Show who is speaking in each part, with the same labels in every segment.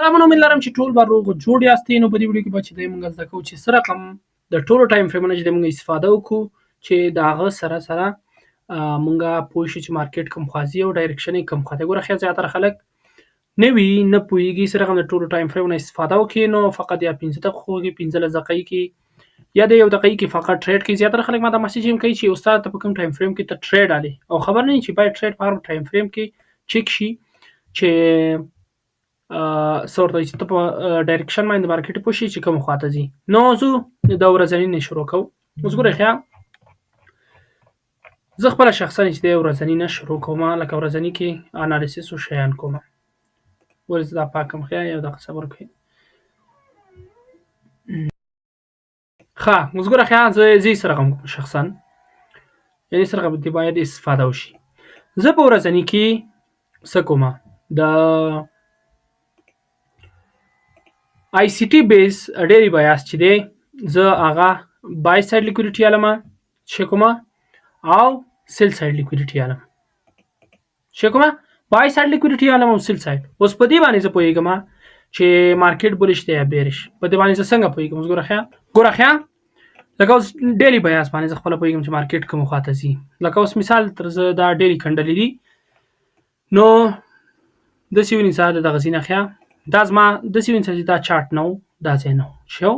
Speaker 1: سلامونه، امید لرم چې ټول به روغ او جوړ یاستئ. نو په دې ویډیو کې به چې دی موږ زده کوو چې څه رقم د ټولو ټایم فرېمونو چې دی موږ استفاده وکړو چې د هغه سره موږ پوه شو چې مارکیټ کوم خوا ځي او ډایرکشن یې کوم خوا دی. ګوره ښه زیاتره خلک نه وي، نه پوهېږي څه رقم د ټولو ټایم فرېمونو استفاده وکړي. نو فقط یا 15 دقیقو کې 15 دقیقې کې یا د 1 دقیقې کې فقط ټریډ کوي. زیاتره خلک ما ته مسیج هم کوي چې استاد ته په کوم ټایم فریم کې ته ټریډ الې او خبر نه وي چې باید ټریډ په هر ټایم فریم کې چک شي چې څه ورته وایي چې ته په ډایرکشن باندې د مارکیټ پوه شي چې کوم خوا ته ځي. نو زه د ورځني نه شروع کوم. اوس ګورئ ښه، زه خپله شخصا چې دی ورځني نه شروع کوم، لکه ورځني کې انالیسس او شیان کوم. ولې زه دا پاکم ښه یو دقیقه صبر کوئ. ښه اوس ګوره ښه، زه څه رقم کوم شخصا، یعنې څه رقم دې باید استفاده وشي. زه په ورځني کې څه کوم، د آی سی ټي بیس ډیلی بایاس چې دی زه هغه بای سایډ لیکویډیټي علم چې کومه او سیل سایډ لیکویډیټي علم چې کومه بای سایډ لیکویډیټي علم او سیل سایډ. اوس په دې باندې زه پوهېږم چې مارکیټ بولش دی یا بیرش. په دې باندې زه څنګه پوهېږم؟ اوس ګوره ښه لکه اوس ډیلی بایاس باندې زه خپله پوهېږم چې مارکیټ کوم خوا ته ځي. لکه اوس مثال تر زه دا ډیلی کنډلې دي، نو داسې ونیسه د دغه ځای نه ښه، دا زما داسې ونیسه چې دا چارټ نه و، دا ځای نه و، چې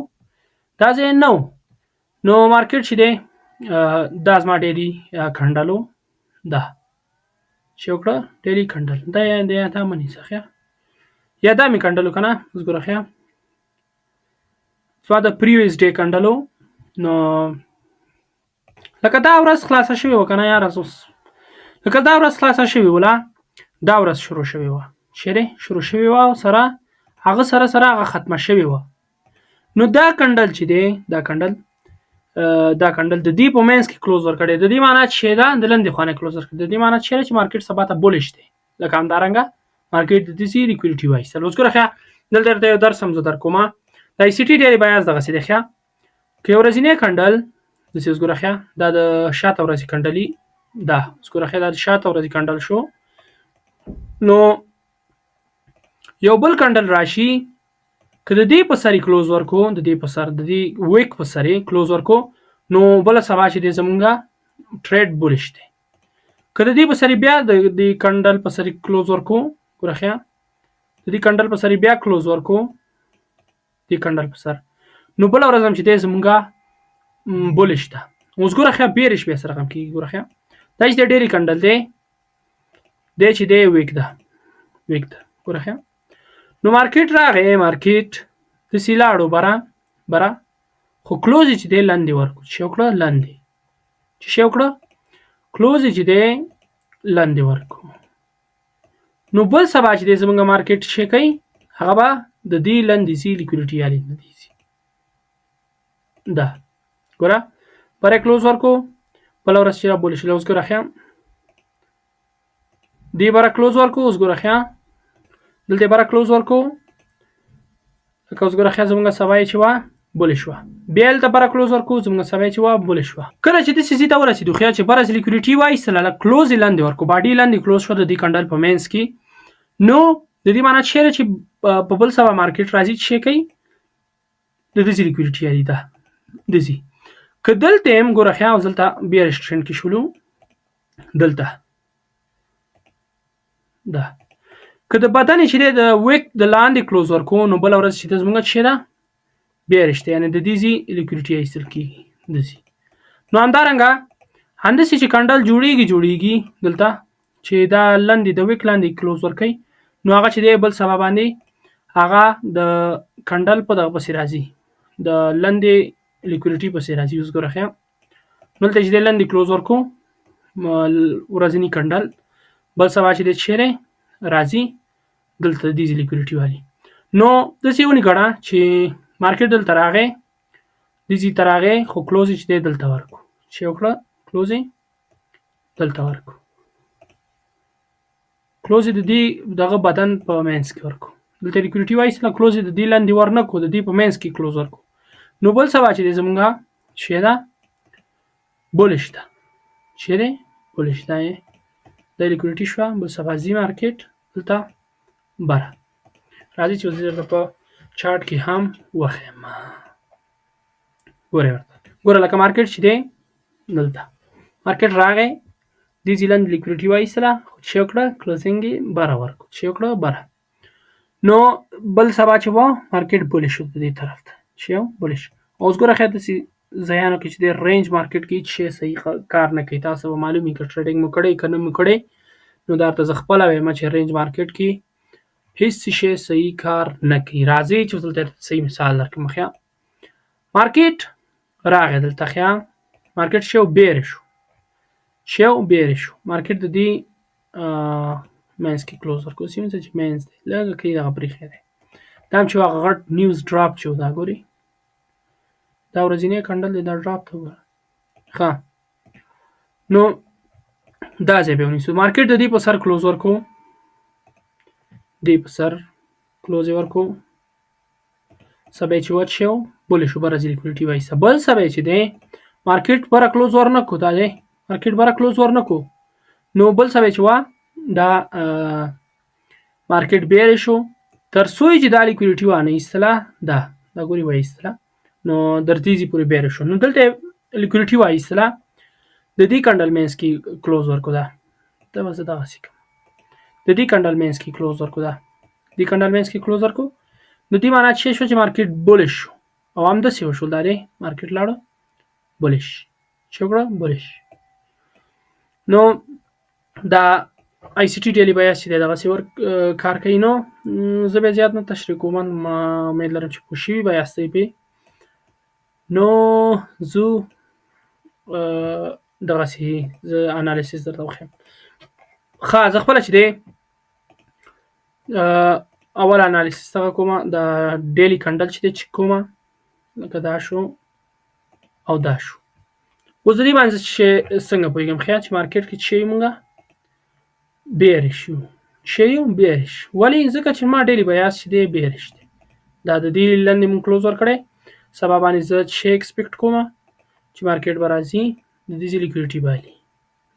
Speaker 1: دا ځای نه و، نو مارکیټ چې دی دا زما ډیلی کنډل و، دا چې وکړه ډیلی کنډل، دا مه نیسه ښه، یا دا مې کنډل و که نه. اوس ګوره ښه، زما د پریویس ډے کنډل و، نو لکه دا ورځ خلاصه شوې وه که نه یاره، لکه دا ورځ خلاصه شوې وله، دا ورځ شروع شوې وه، چیرې شروع شوې وه او سره هغه هغه ختمه شوې وه. نو دا کنډل چې دی دا کنډل د دې په منځ کې کلوز ورکړی. د دې معنی چې ده د لاندې خوا نه کلوز ورکړی. د دې معنی چې مارکیټ سبا ته بولش دی، لکه همدارنګه مارکیټ د دې لیکویډیټي وایستل. اوس ګوره ښه، دلته درته یو درس هم زه در کوم. د آی سی ټي ډیلی بایاس دغسې دی ښه، که یو ورځنی کنډل داسې اوس ګوره ښه، دا د شاته ورځې کنډلي ده. اوس ګوره ښه، دا د شاته ورځې کنډل شو، نو یو بل کنډل راشي، که د دې په سر کلوز ورکو، د دې په سر د دې ویک په سر کلوز ورکو، نو بله سبا چې دی زمونږه ټریډ بولش دی. که د دې په سر بیا د دې کنډل په سر کلوز ورکو، ګوره ښه، د دې کنډل په سر بیا کلوز ورکو، دې کنډل په سر، نو بله ورځ هم چې دی زمونږه بولش ده. اوس ګوره ښه، بیرش بیا څه رقم کېږي. ګوره ښه، دا چې دی ډیری کنډل دی، دی چې دی ویک ده. ګوره ښه، نو مارکیټ راغی، مارکیټ داسې لاړو بره، خو کلوز یې چې دی لاندې ورکړو. چې وکړه لاندې، چې وکړه کلوز یې چې دی لاندې ورکړو، نو بل سبا چې دی زمونږ مارکیټ چې کوي هغه به د دې لاندې ځي، لیکویډیټي یا لاندې ځي. دا ګوره بره کلوز ورکو، بله ورځ چې رابولش شي. اوس ګوره ښه، دې بره کلوز ورکو، اوس ګوره ښه دلته بره کلوز ورکو، لکه اوس ګوره ښه زمونږ سبا یې چې وه بولش وه، بیا هلته بره کلوز ورکو، زمونږ سبا یې چې وه بولش وه. کله چې داسې ځای ته ورسېدو ښه چې بره لیکویډیټي وایستله، کلوز یې لاندې ورکو، باډي لاندې کلوز شوه د دې کنډل په منځ کې، نو د دې معنی چیرې چې په بل سبا مارکیټ راځي چې کوي د دې لیکویډیټي یاري ده دځي. که دلته هم ګوره ښه، اوس دلته بیا ریسټرکشن کې شولو، دلته ده، که د بدن چې دی د ویک د لاندې کلوز ورکو، نو بله ورځ چې زمونږ چې ده بیا رشته، یعنې د دې ځي لیکویډیټي ایستل کېږي دځي. نو همدارنګه همداسې چې کنډل جوړېږي دلته چې دا لاندې د ویک لاندې کلوز ورکوي، نو هغه چې دی بل سبا باندې هغه د کنډل په دغه پسې راځي، د لاندې لیکویډیټي پسې راځي. اوس ګوره ښه، دلته چې دی لاندې کلوز ورکو ورځني کنډل، بل سبا چې دی چیرې راځي دلته د دې لیکویډیټي والی. نو داسې ونګڼه چې مارکیټ دلته راغی، دې ځای ته راغی، خو کلوز یې چې دی دلته ورکړو، چې وکړه کلوز یې دلته ورکړو، کلوز یې د دې دغه بدن په منځ کې ورکړو، دلته لیکویډیټي وایستله، کلوز یې د دې لاندې ورنه کړو، د دې په منځ کې کلوز ورکړو. نو بل سبا چې دی زمونږه چې ده بولش ده، چیرې بولش ده، د لیکویډیټي شوه، بل سبا ځي مارکیټ دلته بره. راځي چې زه درته په چارت کې هم وښیم. ګوره لکه مارکیټ چې دی دلته مارکیټ راغی دې ځیلند لیکوډیټي وایستله خو چې وکړه کلوزینګ یې بره ورکړو چې وکړه بره. نو بل سبا چې وه مارکیټ بولیش شو دې طرف ته چې بولیش. اوس ګوره خیر داسې ځایانو کې چې دی رینج مارکیټ کې هېڅ شی صحیح کار نه کوي. تاسو به معلوم وي که ټریډینګ مو کړی که نه مو کړی نو درته زه خپله وایم چې رینج مارکیټ کې هېڅ شی صحیح کار نه کوي. راځئ چې اوس دلته صحیح مثال درکړم. ښه مارکیټ راغی دلته ښه مارکیټ شو بیرې شو مارکیټ د دې منځ کې کلوز ورکړو چې منځ دی لږه کوي دغه پرېښی دی دا هم چې هغه غټ نیوز ډراپ چې و دا ګورئ دا ورځنی کنډل دی دا ډراپ ته وګوره. ښه نو دا ځای به ونیسو. مارکیټ د دې په سر کلوز ورکړو دې په سر کلوز یې ورکړو سبا چې وچ شو بولې شو بره لیکوډیټي وایسته. بل سبا چې دی مارکیټ بره کلوز ورنه کړو دا دی مارکیټ بره کلوز ورنه کړو نو بل سبا چې وه دا مارکیټ بیرې شو تر څو چې دا لیکوډیټي وانه ایستله دا ګورئ وایستله نو درتیزې پورې بیرې شو نو دلته لیکوډیټي وایستله د دې کنډل منځ کې کلوز ورکړو دا به زه دغسې کوم د دې کنډل منځ کې کلوز ورکړو دا دې کنډل منځ کې کلوز ورکړو نو دې معنا څه شو چې مارکیټ بولیش شو او همداسې وشول دا دی مارکیټ لاړو بولیش چې وکړه بولیش. نو دا آی سی ټي ډیلی بیاس چې دی دغسې کار کوي نو زه بیا زیات نه تشریح کوم امید لرم چې پوه شوي به یاستئ پرې. نو ځو دغسې زه انالیسیس درته وښیم. ښه زه خپله چې دی اول انالیسیس دغه کومه د ډیلی کنډل چې دی چک کومه لکه دا شو او دا شو. اوس د دې باندې چې څنګه پوهېږم ښه چې مارکیټ کې چې مونږه بیرش شو بیرش ولې ځکه چې ما ډیلی بیاس چې دی بیرش دی دا د دې لاندې مونږ کلوز ورکړی سبا باندې زه چې ایکسپیکټ کوم چې مارکیټ به راځي د دې لیکوډیټي بالي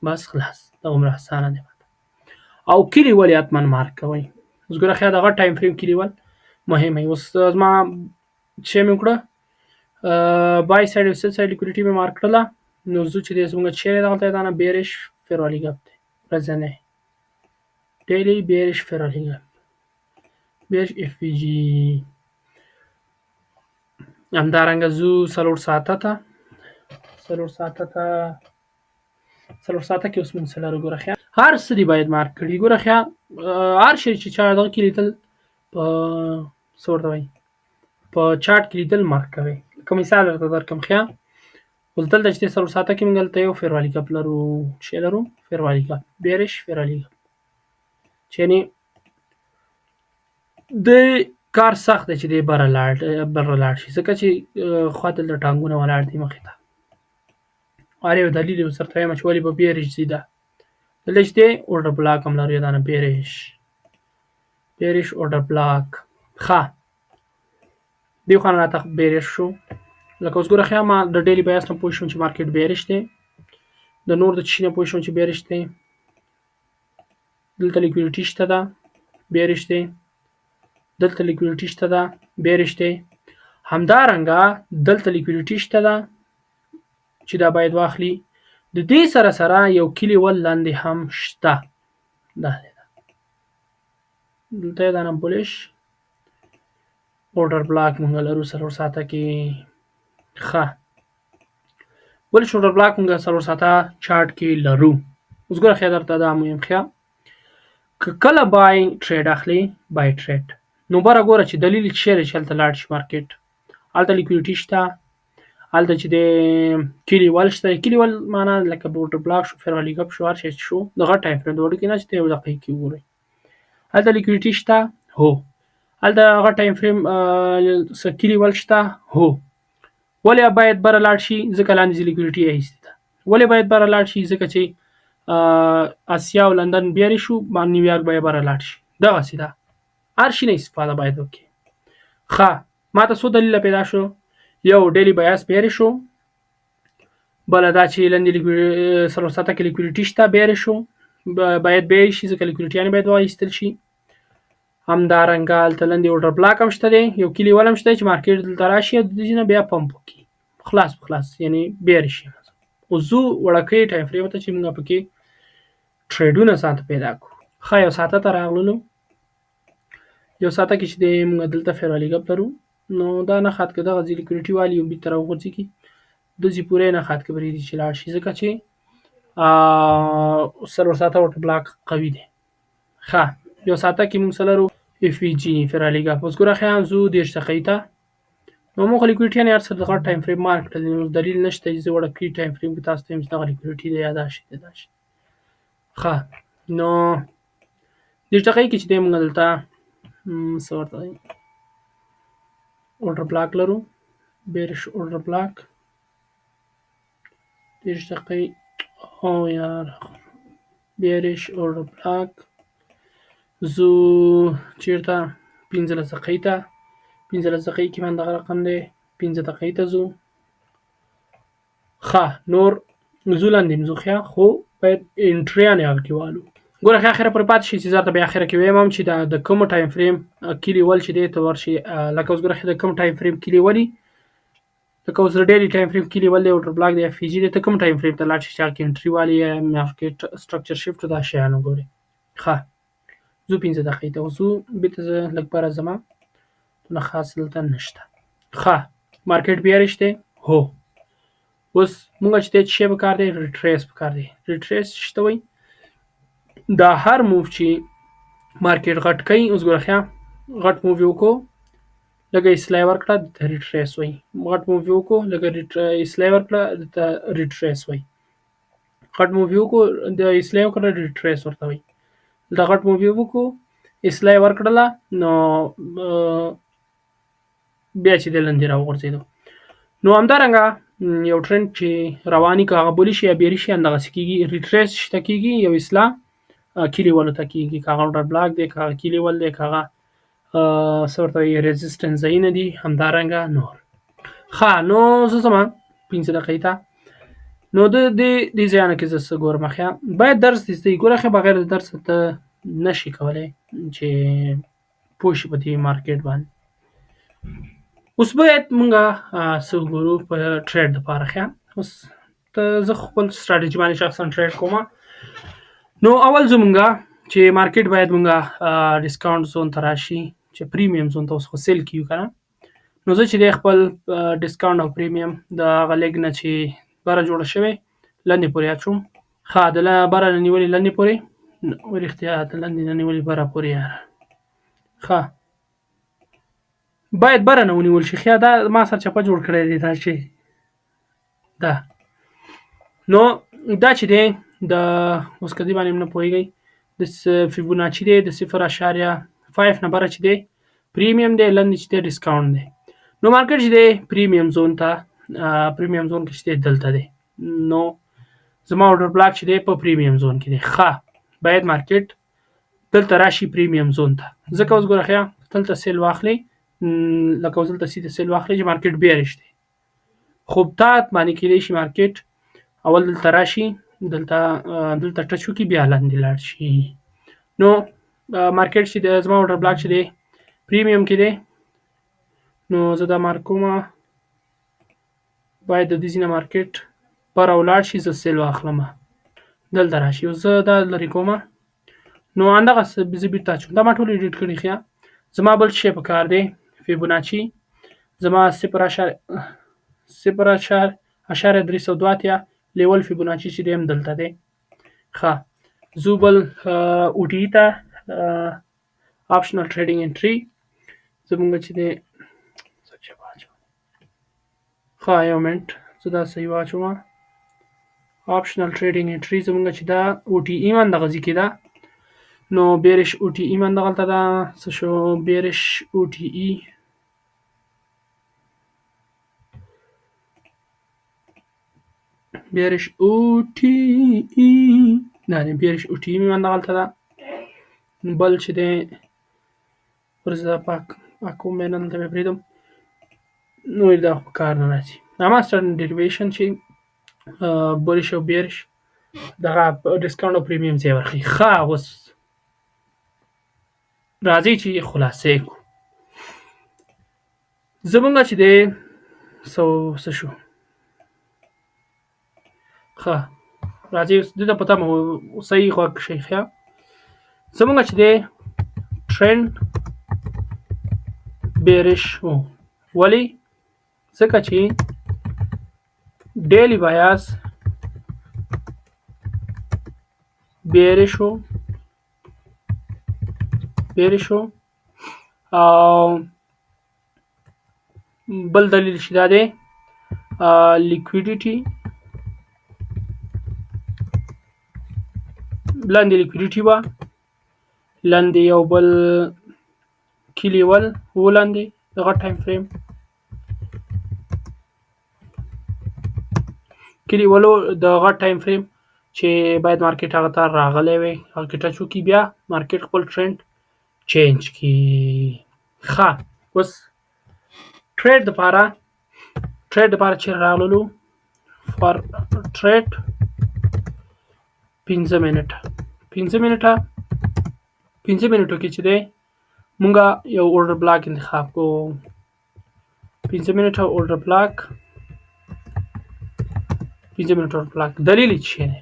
Speaker 1: بس خلاص دا عمره اسانه دی. او کلي ولې حتما مارک کوئ اوس ګوره ښه دغه ټایم فریم کلي ول مهمه اوس زما چې مې وکړه بای سایډ او سیل سایډ لیکوډیټي مې مارک کړله نو زه چې دی زموږ چیرې دغلته دا نه بیرش فیروالی ګپ دی ورځنی ډیلی بیرش فیروالی ګپ بیرش اف پی جي همدارنګه ځو څلور ساعته کې اوس موږ څه لرو ګوره ښه هر څه دې باید مارک کړي. ګوره ښه هر شی چې چا دغه کې لیدل په څه ورته وایي په چارټ کې لیدل مارک کوئ. لکه مثال درته درکړم ښه اوس دلته چې دی څلور ساعته کې موږ دلته یو فیروالی ګپ لرو چې لرو فیروالی ګپ بیرش فیروالی ګپ چې یعنې د کار سخت دی چې دی بره لاړ شي ځکه چې خوا دلته ټانګونه ولاړ دي مخې ته هر یو دلیل یې ورسره وایم چې ولې به بیرش ځي دا دلته چې دی اوډر بلاک هم لرو دا نه بیرش اوډر بلاک. ښه دې خوا نه راته بیرش شو لکه اوس ګوره ښه ما د ډیلی بیاس نه پوه شوم چې مارکیټ بیرش دی د نور د چي نه پوه شوم چې بیرش دی دلته لیکوډیټي شته ده بیرش دی دلته لیکوډیټي شته ده بیرش دی همدارنګه دلته لیکوډیټي شته ده چې دا باید واخلي د دې سره یو کلي ول لاندې هم شته دا دی دلته دا نه بولیش اوډر بلاک مونږ لرو څلور ساعته کې. ښه بولیش اوډر بلاک مونږ څلور ساعته چارټ کې لرو. اوس ګوره ښه درته دا مهم ښه که کله بای ټریډ اخلي بای ټریډ نو بره ګوره چې دلیل چیرې چې هلته لاړ شي مارکیټ هلته لیکوډیټي شته هلته چې دی کلي ول شته کلي ول معنا لکه اوډر بلاک شو فیروالی ګپ شو هر شی شو د غټ ټایم فریم د وړوکي نه چې دی یو دقیقې کې وګورئ هلته لیکوډیټي شته هو هلته هغه ټایم فریم څه کلي ول شته هو ولې باید بره لاړ شي ځکه لاندې لیکوډیټي یې ایستې ده ولې باید بره لاړ شي ځکه چې اسیا او لندن بیرې شو نیویارک به یې بره لاړ شي دغسې ده هر شي نه استفاده باید وکړي. ښه ما ته څو دلیله پیدا شو یو ډیلی بیاس بیرې شو بله دا چې لاندې څلور ساعته کې لیکوډیټي شته بیرې شو باید بیرې شي ځکه لیکوډیټیانې باید وایستل شي همدارنګه هلته لاندې اوډر بلاک هم شته دی، یو کلیوال هم شته چې مارکیټ دلته راشي او د دې نه بیا پمپ وکړي خلاص یعنی بیرې شي. اوس ځو وړکۍ ټایم فریم ته چې موږ پکې ټریډونه ساعته پیدا کړو. ښه یو ساعته ته راغللو، یو ساعته کې چې دی موږ دلته فیرالي ګپ لرو، نو دا نه خط کې دغه ځي لیکوریټي والي هم بیرته راوغورځېږي، دزې پورې نه خط کې برېږدي چې لاړ شي، ځکه چې 4 ساعته اوټر بلاک قوي دی. ښه یو ساعته کې موږ څه لرو اف وي جي فیرالي ګپ. اوس ګوره ښه ځو 30 دقیقې ته، نو موږ لیکوریټي یعنې هر څه دغه ټایم فریم مارک کړل، نو دلیل نشته چې زه وړکۍ ټایم فریم کې تاسو ته وایم چې دغه لیکوریټي دی یا دا شي دی دا شي. ښه نو 30 دقیقې کې چې دی موږ دلته څه ورته وایي اوډر بلاک لرو، بیرش اوډر بلاک 30 دقیقې او یار بیرش اوډر بلاک زو چیرته 15 دقیقې ته، 15 دقیقې کې من دغه رقم دی 15 دقیقې ته ځو. ښه نور زو لاندې ځو ښه، خو باید انټریانې هغه کې والو. ګوره ښه اخره پورې پاتې شي چې زه درته بیا اخره کې ویم هم چې د کوم ټایم فریم کلیول چې دی ته ورشي، لکه اوس ګوره د کوم ټایم فریم کلیولي، لکه اوس د ډیلي ټایم فریم کلیول دی، اوټر بلاک دی، اف وي جي دی، ته کوم ټایم فریم ته لاړ شي چې هغه کې انټري والي یا مارکیټ سټرکچر شفټ دا شیان وګورې. ښه زو 15 دقیقې ته وځو، بېرته زه لږ بره ځمه، نه خاص دلته نشته. ښه مارکیټ بیارش دی، هو اوس موږ چې دی څه شی پکار دی، ریټریس پکار دی. ریټریس څه ته وایي، دا هر موو چې مارکیټ غټ کوي، اوس ګوره ښه غټ موو یې وکړو لږه اصلاح ورکړه د ریټریس وایي، غټ موو یې وکړو لږه اصلاح ورکړه د ریټریس وایي، غټ موو یې وکړو د اصلاح وکړه ریټریس ورته وایي. د غټ موو یې وکړو اصلاح ورکړله نو بیا چې دی لاندې راوغورځېدو. نو همدارنګه یو ټرند چې رواني که هغه بولي شي یا بیري شي همدغسې کېږي، ریټریس شته کېږي یو اصلاح کلیولو ته کېږي، که هغه اوډر بلاک دی که هغه کلیول دی که هغه څه ورته وایي ریزسټنس ځایونه دي همدارنګه نور. ښه نو زه ځمه 15 دقیقې ته، نو د دې ځایانو کې زه څه ګورم ښه باید درس دې زده کړي. ګوره ښه بغیر د درسه ته نشي کولی چې پوه شي په دې مارکیټ باندې. اوس باید موږ څه وګورو په ټریډ دپاره ښه. اوس زه خپل سټراټجي باندې شخصا ټریډ کومه، نو اول زمونږه چې مارکیټ باید مونږه ډسکاونټ زون ته راشي چې پریمیم زون ته اوس خو سیل کیو کنه، نو زه چې دی خپل ډسکاونټ او پریمیم د هغه لیګ نه چې بره جوړه شوې لاندې پورې اچوم. ښه د بره نه نیولې لاندې پورې ورښتیا د لاندې نه نیولې بره پورې یاره ښه باید بره نه ونیول شي. ښه دا ما سره چپه جوړ کړی دی دا چې دا نو دا چې دی د اوس که دې باندې هم نه پوهېږئ د فیبوناچي دی د 0.5 نه بره چې دی پریمیم دی، لاندې چې دی ډسکاونټ دی. نو مارکیټ چې دی پریمیم زون ته پریمیم زون کې چې دی دلته دی، نو زما اوډر بلاک چې دی په پریمیم زون کې دی. ښه باید مارکیټ دلته راشي پریمیم زون ته، ځکه اوس ګوره ښه دلته سیل واخلئ، لکه اوس دلته سیده سیل واخلئ چې مارکیټ بیارش دی، خو تا باندې کېدی شي مارکیټ اول دلته راشي دلته ټچ وکړي بیا لاندې لاړ شي. نو مارکیټ چې دی زما اوډر بلاک چې دی پریمیم کې دی، نو زه دا مارک کومه باید د دې ځای نه مارکیټ بره ولاړ شي، زه سیل واخلم دلته راشي، اوس زه دا لرې کومه، نو همدغسې زه بېرته اچوم. دا ما ټول ایډیټ کړي ښه. زما بل شی په کار دی فیبوناچي، زما 0.382 لیول فیبوناچي چې دی هم دلته دی. ښه زو بل او ټي ای ته آپشنل ټریډینګ انټري زمونږ چې دی ښه یو منټ زه دا صحیح واچوم. آپشنل ټریډینګ انټري زمونږ چې دا او ټي ای من دغه ځای کې ده، نو بیرش او ټي ای من دغلته ده څه شو بیرش او ټي ای بیرش او ټي ای نه نه بیرش او ټي ای من دغلته ده. بل چې دی ورځه پاکوم مې نه دلته مې پرېږدم، نو دا په کار نه راځي. اما سټرن ډیریویشن چې بولش او بیرش دغه ډسکاونټ او پریمیم ځای ورښیي. ښه اوس راځئ چې خلاصې کړو. زمونږ چې دی څه شو ښه راځئ اوس دې ته په تمه صحیح غوږ شئ ښه. زمونږ چې دی ټرینډ بیرش و. ولې؟ ځکه چې ډیلی بایاس بیرش و او بل دلیل چې دا دی لیکویډیټي لاندې لیکویډیټي وه، لاندې یو بل کی لیول و، لاندې دغه ټایم فریم کی لیولو دغه ټایم فریم چې باید مارکیټ هغه ته راغلی وی، هغه کې ټچ وکړي، بیا مارکیټ خپل ټرینډ چینج کړي. ښه اوس ټریډ دپاره چېرې راغللو؟ فار ټریډ 15 منټه 15 منټو کې چې دی مونږه یو اورډر بلاک انتخاب کوو. 15 منټه اورډر بلاک دلیل یې څه دی؟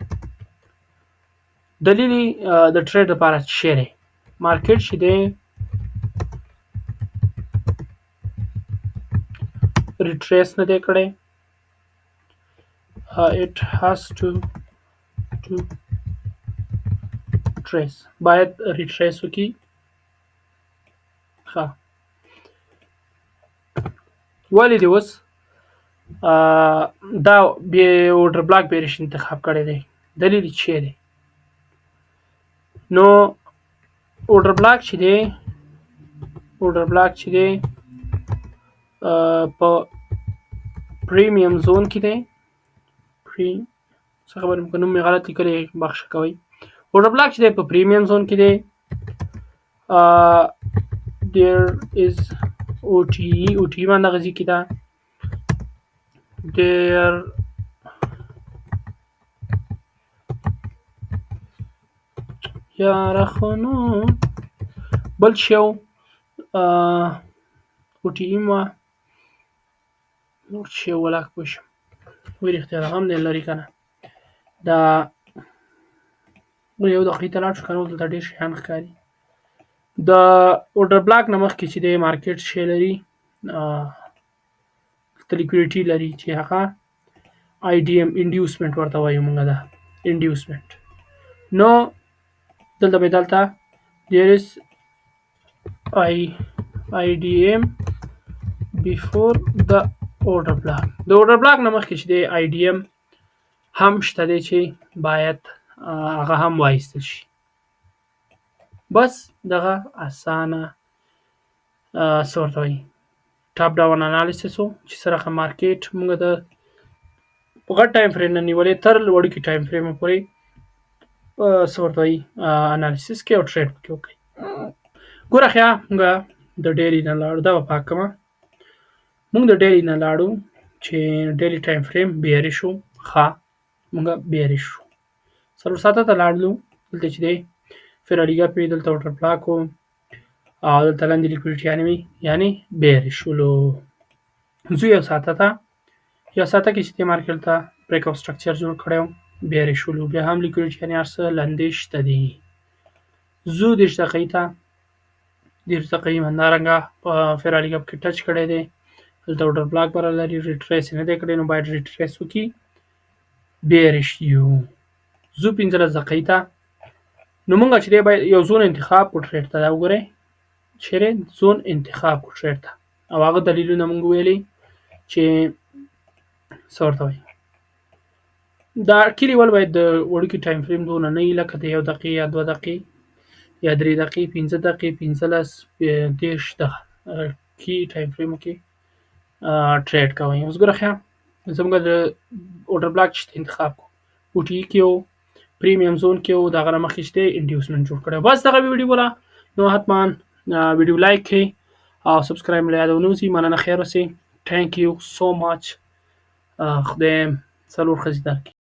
Speaker 1: دلیل یې د ټریډ دپاره څه دی؟ مارکیټ چې دی ریټریس نه دی کړی. it has to trace باید ریټریس وکړي. ښه ولې دې اوس دا اورډر بلاک بیرش انتخاب کړی دی؟ دلیل یې څه دی؟ نو اورډر بلاک چې دی په پریمیم زون کې دی. څه خبرې که نوم مې غلط لیکلی بخښه کوئ. اورډر بلاک چې دی په پریمیم زون کې دی. there is OTE باندې غځي کې ده. there یاره خو نو بل شی OTE ما نور شی ولاک پوه شم وی رښتیا هم دی لري که نه دا یو دقیقې ته لاړ شو که نه دلته ډېر شیان ښکاري. د اورډر بلاک نه مخکې چې دی مارکیټ شی لري لیکویډیټي لري چې هغه IDM انډیوسمنټ ورته وایو مونږ ده انډیوسمنټ. نو دلته there is IDM before the order block. د order block نه مخکې چې دی IDM هم شته دی چې باید هغه هم وایستل شي. بس دغه اسانه څه ورته وایي ټاپ ډاون انالیسس و چې څه رقم مارکیټ مونږ د غټ ټایم فریم نه نیولې تر وړوکي ټایم فریم پورې څه ورته وایي انالیسس کې او ټریډ پکې وکړئ. ګوره ښه مونږ د ډیلي نه لاړو دا به پاک کړمه. مونږ د ډیلي نه لاړو چې ډیلي ټایم فریم بیریش و. ښه مونږ بیریش شو 4 ساعته ته لاړلو. دلته چې دی فیرالي ګپ وي، دلته اورډر بلاک و او دلته لاندې لیکویډیټي یعنې بیریش شولو. ځو یو ساعته کې چې دی مارکیټ ته بریک اپ سټرکچر جوړ کړی و بیریش شولو. بیا هم لیکویډیټي یعنې هر څه لاندې شته دي. ځو 30 دقیقې ته 30 دقیقې همدارنګه په فیرالي ګپ کې ټچ کړی دی. دلته اورډر بلاک بره لري ریټریس یې نه دی کړی نو باید ریټریس وکړي بیریش یو. ځو 15 دقیقې ته نو مونږ چې دی باید یو زون انتخاب کړو ټریډ ته. دا وګورئ چیرې زون انتخاب کړو ټریډ ته او هغه دلیلونه مونږ ویلي چې څه ورته وایي دا کی لیول باید د وړوکي ټایم فریم دونه نه وي لکه د 1 دقیقې یا 2 دقیقې یا 3 دقیقې 15 دقیقې 15 30 دغه کی ټایم فریم کې ټریډ کوئ. اوس ګوره ښه زموږ د اورډر بلاک چې انتخاب کړو OTE کې و پریمیم زون کې و د هغه نه مخکې چې دی انډیوسمنټ جوړ کړی. بس دغه ویډیو بوله نو حتما ویډیو لایک کړئ او سبسکرایب مې له یاده ونه وځي. مننه خیر اوسئ. تھینک یو سو مچ. خدای څلور ښځې درکړي.